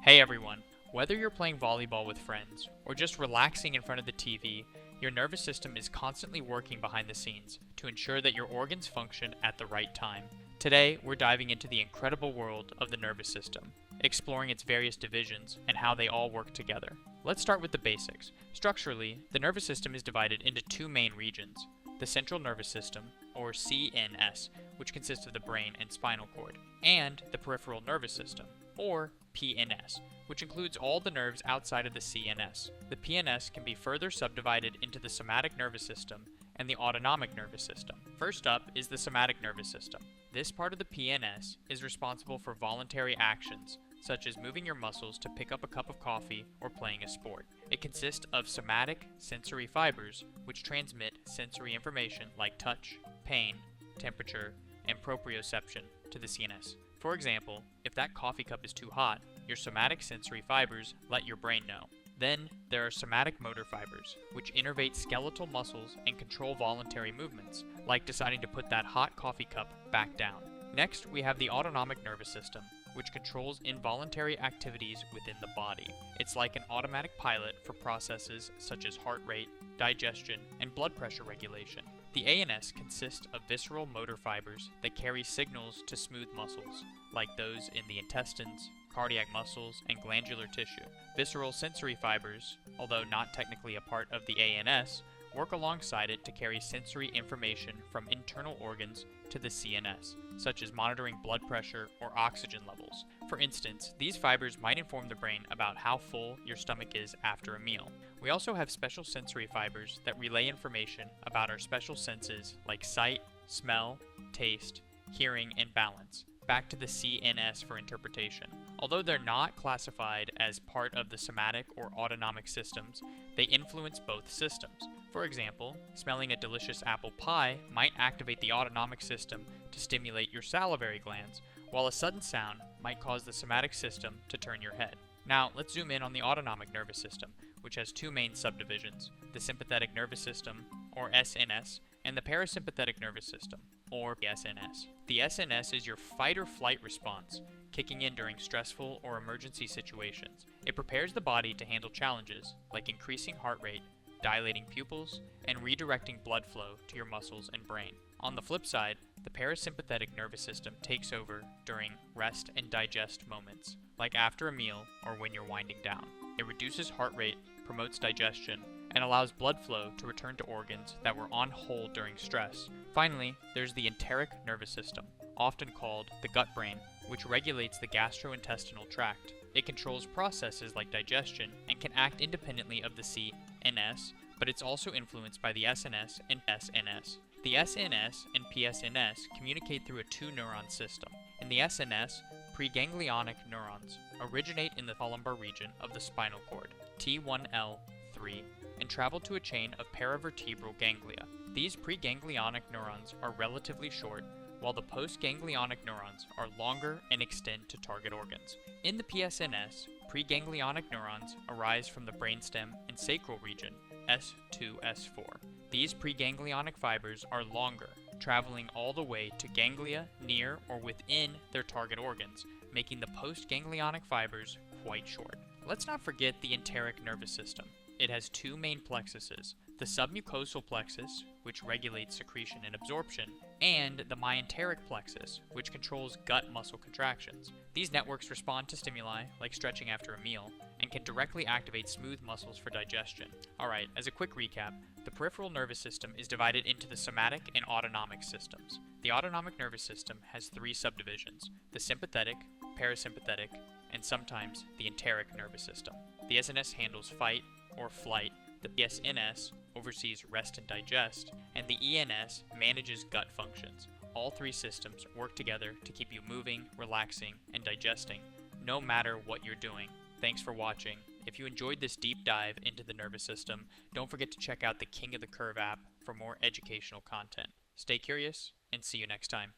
Hey everyone! Whether you're playing volleyball with friends or just relaxing in front of the TV, your nervous system is constantly working behind the scenes to ensure that your organs function at the right time. Today, we're diving into the incredible world of the nervous system, exploring its various divisions and how they all work together. Let's start with the basics. Structurally, the nervous system is divided into two main regions: the central nervous system, or CNS, which consists of the brain and spinal cord, and the peripheral nervous system, or PNS, which includes all the nerves outside of the CNS. The PNS can be further subdivided into the somatic nervous system and the autonomic nervous system. First up is the somatic nervous system. This part of the PNS is responsible for voluntary actions, such as moving your muscles to pick up a cup of coffee or playing a sport. It consists of somatic sensory fibers, which transmit sensory information like touch, pain, temperature, and proprioception to the CNS. For example, if that coffee cup is too hot, your somatic sensory fibers let your brain know. Then, there are somatic motor fibers, which innervate skeletal muscles and control voluntary movements, like deciding to put that hot coffee cup back down. Next, we have the autonomic nervous system, which controls involuntary activities within the body. It's like an automatic pilot for processes such as heart rate, digestion, and blood pressure regulation. The ANS consists of visceral motor fibers that carry signals to smooth muscles, like those in the intestines, cardiac muscles, and glandular tissue. Visceral sensory fibers, although not technically a part of the ANS, work alongside it to carry sensory information from internal organs to the CNS, such as monitoring blood pressure or oxygen levels. For instance, these fibers might inform the brain about how full your stomach is after a meal. We also have special sensory fibers that relay information about our special senses like sight, smell, taste, hearing, and balance, back to the CNS for interpretation. Although they're not classified as part of the somatic or autonomic systems, they influence both systems. For example, smelling a delicious apple pie might activate the autonomic system to stimulate your salivary glands, while a sudden sound might cause the somatic system to turn your head. Now, let's zoom in on the autonomic nervous system, which has two main subdivisions: the sympathetic nervous system, or SNS, and the parasympathetic nervous system, or SNS. The SNS is your fight or flight response, kicking in during stressful or emergency situations. It prepares the body to handle challenges like increasing heart rate, dilating pupils, and redirecting blood flow to your muscles and brain. On the flip side, the parasympathetic nervous system takes over during rest and digest moments, like after a meal or when you're winding down. It reduces heart rate, promotes digestion, and allows blood flow to return to organs that were on hold during stress. Finally, there's the enteric nervous system, often called the gut brain, which regulates the gastrointestinal tract. It controls processes like digestion and can act independently of the CNS, but it's also influenced by the SNS and SNS. The SNS and PSNS communicate through a two-neuron system. In the SNS, preganglionic neurons originate in the lumbar region of the spinal cord, T1L3, and travel to a chain of paravertebral ganglia. These preganglionic neurons are relatively short, while the postganglionic neurons are longer and extend to target organs. In the PSNS, preganglionic neurons arise from the brainstem and sacral region, S2-S4. These preganglionic fibers are longer, traveling all the way to ganglia near or within their target organs, making the postganglionic fibers quite short. Let's not forget the enteric nervous system. It has two main plexuses: the submucosal plexus, which regulates secretion and absorption, and the myenteric plexus, which controls gut muscle contractions. These networks respond to stimuli, like stretching after a meal, and can directly activate smooth muscles for digestion. Alright, as a quick recap, the peripheral nervous system is divided into the somatic and autonomic systems. The autonomic nervous system has three subdivisions: the sympathetic, parasympathetic, and sometimes the enteric nervous system. The SNS handles fight or flight, the PSNS oversees rest and digest, and the ENS manages gut functions. All three systems work together to keep you moving, relaxing, and digesting, no matter what you're doing. Thanks for watching. If you enjoyed this deep dive into the nervous system, don't forget to check out the King of the Curve app for more educational content. Stay curious, and see you next time.